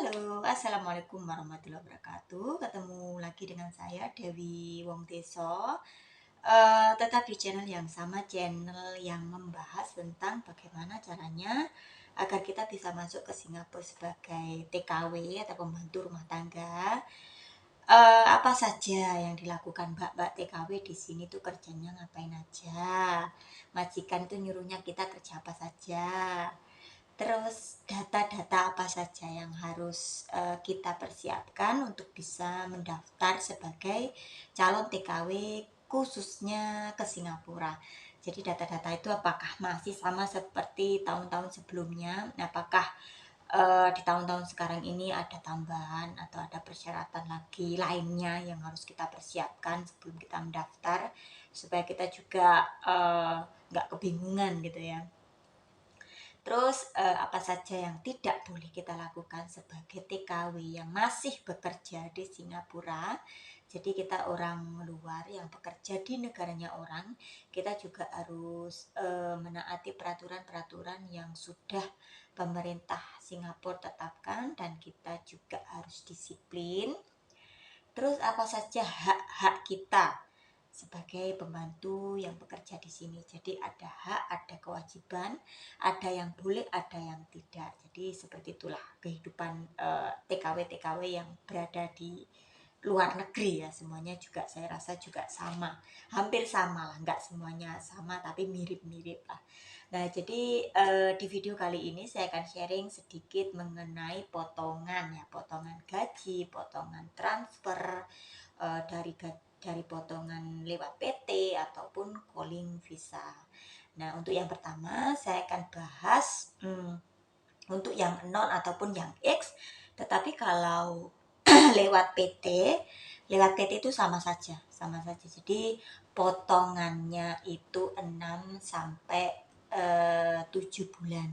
Halo, assalamualaikum warahmatullahi wabarakatuh. Ketemu lagi dengan saya Dewi Wong Deso. Tetap di channel yang sama, channel yang membahas tentang bagaimana caranya agar kita bisa masuk ke Singapura sebagai TKW atau pembantu rumah tangga. Apa saja yang dilakukan mbak-mbak TKW di sini tuh kerjanya ngapain aja? Majikan tuh nyuruhnya kita kerja apa saja? Terus data-data apa saja yang harus kita persiapkan untuk bisa mendaftar sebagai calon TKW khususnya ke Singapura. Jadi data-data itu apakah masih sama seperti tahun-tahun sebelumnya? Apakah di tahun-tahun sekarang ini ada tambahan atau ada persyaratan lagi lainnya yang harus kita persiapkan sebelum kita mendaftar supaya kita juga nggak kebingungan gitu ya. Terus apa saja yang tidak boleh kita lakukan sebagai TKW yang masih bekerja di Singapura. Jadi kita orang luar yang bekerja di negaranya orang, kita juga harus menaati peraturan-peraturan yang sudah pemerintah Singapura tetapkan dan kita juga harus disiplin. Terus apa saja hak-hak kita sebagai pembantu yang bekerja di sini. Jadi ada hak, ada kewajiban, ada yang boleh, ada yang tidak. Jadi seperti itulah kehidupan TKW-TKW yang berada di luar negeri ya. Semuanya juga saya rasa juga sama. Hampir sama lah, nggak semuanya sama tapi mirip-mirip lah. Nah, jadi di video kali ini saya akan sharing sedikit mengenai potongan ya, potongan gaji, potongan transfer dari potongan lewat PT ataupun calling visa. Nah, untuk yang pertama saya akan bahas untuk yang non ataupun yang X, tetapi kalau lewat PT itu sama saja. Jadi potongannya itu 6 sampai 7 bulan.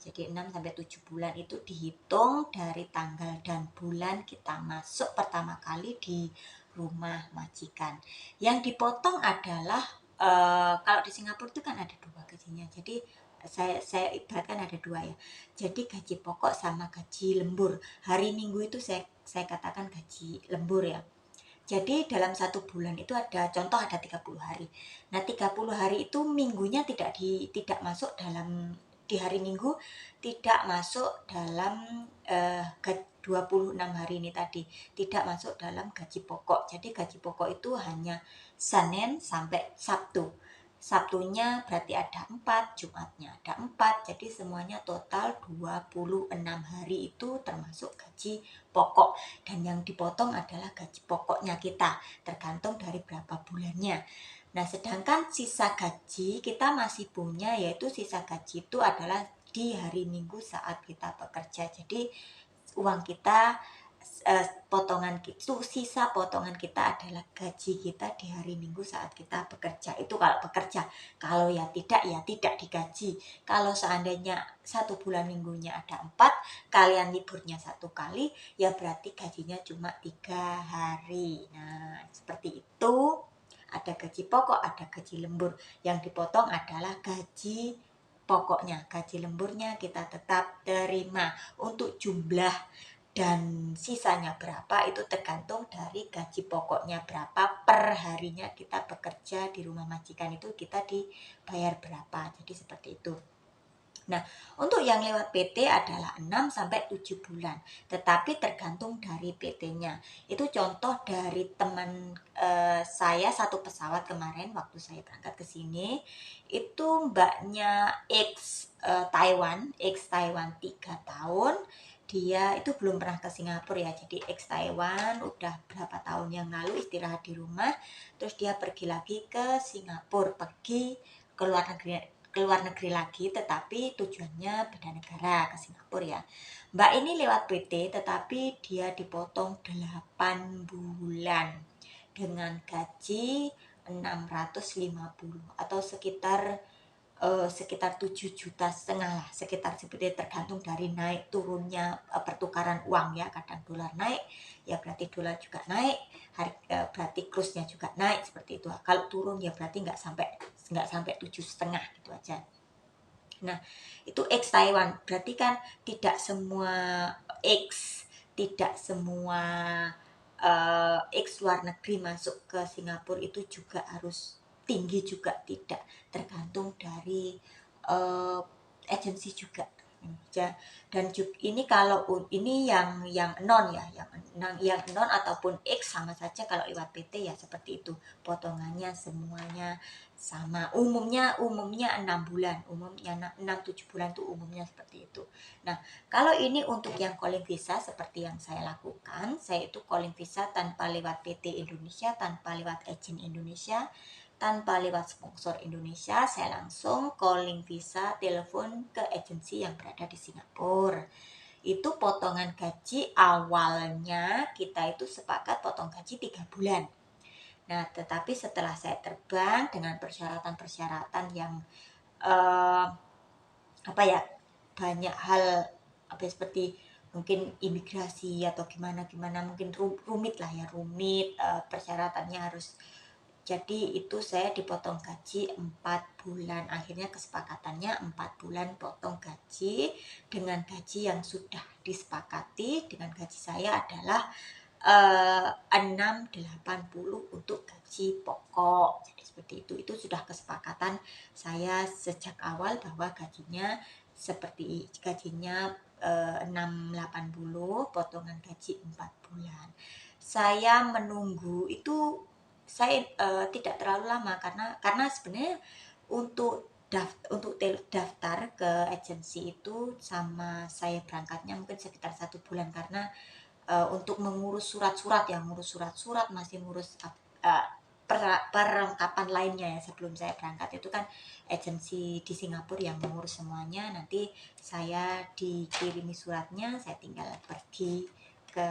Jadi 6 sampai 7 bulan itu dihitung dari tanggal dan bulan kita masuk pertama kali di rumah majikan. Yang dipotong adalah kalau di Singapura itu kan ada dua gajinya. Jadi saya ibaratkan ada dua ya. Jadi gaji pokok sama gaji lembur. Hari Minggu itu saya katakan gaji lembur ya. Jadi dalam satu bulan itu ada contoh ada 30 hari. Nah, 30 hari itu minggunya tidak masuk dalam di hari Minggu tidak masuk dalam 26 hari ini tadi, tidak masuk dalam gaji pokok. Jadi gaji pokok itu hanya Senin sampai Sabtu. Sabtunya berarti ada 4, Jumatnya ada 4, jadi semuanya total 26 hari itu termasuk gaji pokok. Dan yang dipotong adalah gaji pokoknya kita, tergantung dari berapa bulannya. Nah, sedangkan sisa gaji kita masih punya, yaitu sisa gaji itu adalah di hari Minggu saat kita bekerja. Jadi uang kita sisa potongan kita adalah gaji kita di hari Minggu saat kita bekerja. Itu kalau bekerja. Kalau ya tidak digaji. Kalau seandainya satu bulan minggunya ada 4, kalian liburnya 1 kali, ya berarti gajinya cuma 3 hari. Nah, seperti itu. Ada gaji pokok, ada gaji lembur. Yang dipotong adalah gaji pokoknya. Gaji lemburnya kita tetap terima. Untuk jumlah dan sisanya berapa itu tergantung dari gaji pokoknya berapa, per harinya kita bekerja di rumah majikan itu kita dibayar berapa. Jadi seperti itu. Nah, untuk yang lewat PT adalah 6 sampai 7 bulan, tetapi tergantung dari PT-nya. Itu contoh dari teman saya satu pesawat kemarin waktu saya berangkat ke sini, itu mbaknya Taiwan 3 tahun. Dia itu belum pernah ke Singapura ya, jadi Taiwan udah berapa tahun yang lalu istirahat di rumah, terus dia pergi lagi ke Singapura, pergi ke luar negeri lagi, tetapi tujuannya beda negara, ke Singapura ya. Mbak ini lewat PT, tetapi dia dipotong 8 bulan dengan gaji 650 atau sekitar 7,5 juta lah, sekitar seperti, tergantung dari naik turunnya pertukaran uang ya. Kadang dolar naik ya berarti dolar juga naik, berarti kursnya juga naik, seperti itu. Kalau turun ya berarti nggak sampai 7,5 gitu aja. Nah, itu Taiwan, berarti kan tidak semua tidak semua luar negeri masuk ke Singapura itu juga harus tinggi juga tidak, tergantung dari eh, agensi juga. Dan ini kalau ini yang non ya, yang non ataupun X sama saja kalau lewat PT ya seperti itu, potongannya semuanya sama. Umumnya 6 bulan, umumnya 6-7 bulan tuh umumnya seperti itu. Nah, kalau ini untuk yang calling visa seperti yang saya lakukan, saya itu calling visa tanpa lewat PT Indonesia, tanpa lewat agent Indonesia, tanpa lewat sponsor Indonesia, saya langsung calling visa telepon ke agensi yang berada di Singapura. Itu potongan gaji awalnya kita itu sepakat potong gaji 3 bulan. Nah, tetapi setelah saya terbang dengan persyaratan-persyaratan yang eh, apa ya, banyak hal apa ya, seperti mungkin imigrasi atau gimana gimana, mungkin rumit lah ya, rumit, persyaratannya harus, jadi itu saya dipotong gaji 4 bulan. Akhirnya kesepakatannya 4 bulan potong gaji dengan gaji yang sudah disepakati. Dengan gaji saya adalah 680 untuk gaji pokok. Jadi seperti itu. Itu sudah kesepakatan saya sejak awal bahwa gajinya 680 potongan gaji 4 bulan. Saya menunggu itu, saya tidak terlalu lama karena sebenarnya untuk daftar ke agensi itu sama saya berangkatnya mungkin sekitar 1 bulan, karena untuk mengurus surat-surat, yang ngurus surat-surat, masih ngurus uh, perlengkapan lainnya ya sebelum saya berangkat. Itu kan agensi di Singapura yang mengurus semuanya. Nanti saya dikirimi suratnya, saya tinggal pergi ke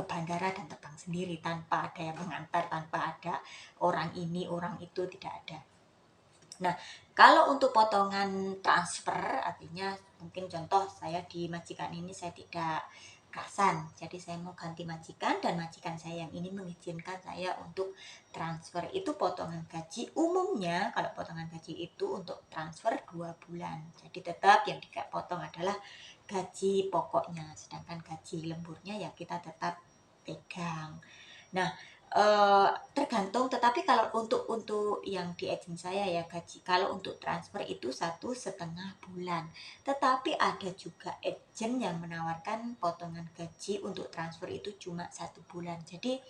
bandara dan terbang sendiri tanpa ada yang mengantar, tanpa ada orang ini orang itu, tidak ada. Nah, kalau untuk potongan transfer, artinya mungkin contoh saya di majikan ini saya tidak kerasan, jadi saya mau ganti majikan dan majikan saya yang ini mengizinkan saya untuk transfer, itu potongan gaji umumnya. Kalau potongan gaji itu untuk transfer 2 bulan, jadi tetap yang dipotong adalah gaji pokoknya, sedangkan gaji lemburnya ya kita tetap pegang. Nah, tergantung, tetapi kalau untuk yang di agent saya ya, gaji kalau untuk transfer itu 1,5 bulan, tetapi ada juga agent yang menawarkan potongan gaji untuk transfer itu cuma 1 bulan. Jadi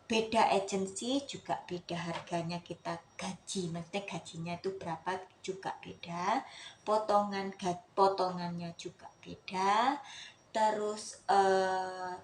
beda agensi juga beda harganya, kita gaji, maksudnya gajinya itu berapa juga beda, potongannya juga beda, terus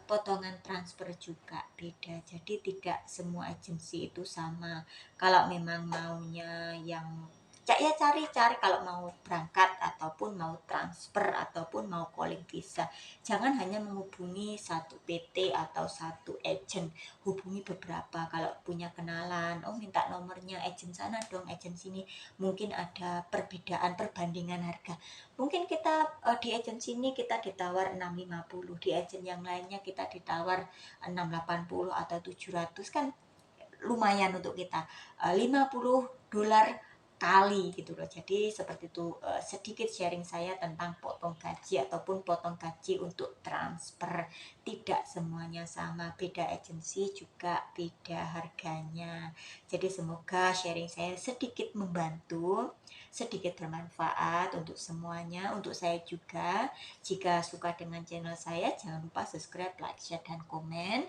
potongan transfer juga beda. Jadi tidak semua agensi itu sama. Kalau memang maunya yang ya cari-cari, kalau mau berangkat ataupun mau transfer ataupun mau calling visa, jangan hanya menghubungi satu PT atau satu agent, hubungi beberapa. Kalau punya kenalan, oh minta nomornya agent sana dong, agent sini, mungkin ada perbedaan perbandingan harga. Mungkin kita di agent sini kita ditawar 650, di agent yang lainnya kita ditawar 680 atau 700, kan lumayan untuk kita, $50 kali gitu loh. Jadi seperti itu, sedikit sharing saya tentang potong gaji ataupun potong gaji untuk transfer. Tidak semuanya sama, beda agensi juga beda harganya. Jadi semoga sharing saya sedikit membantu, sedikit bermanfaat untuk semuanya, untuk saya juga. Jika suka dengan channel saya, jangan lupa subscribe, like, share, dan komen.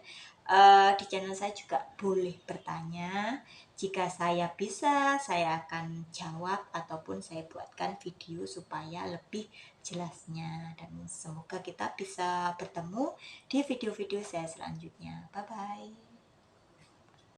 Di channel saya juga boleh bertanya. Jika saya bisa, saya akan jawab ataupun saya buatkan video supaya lebih jelasnya. Dan semoga kita bisa bertemu di video-video saya selanjutnya. Bye-bye.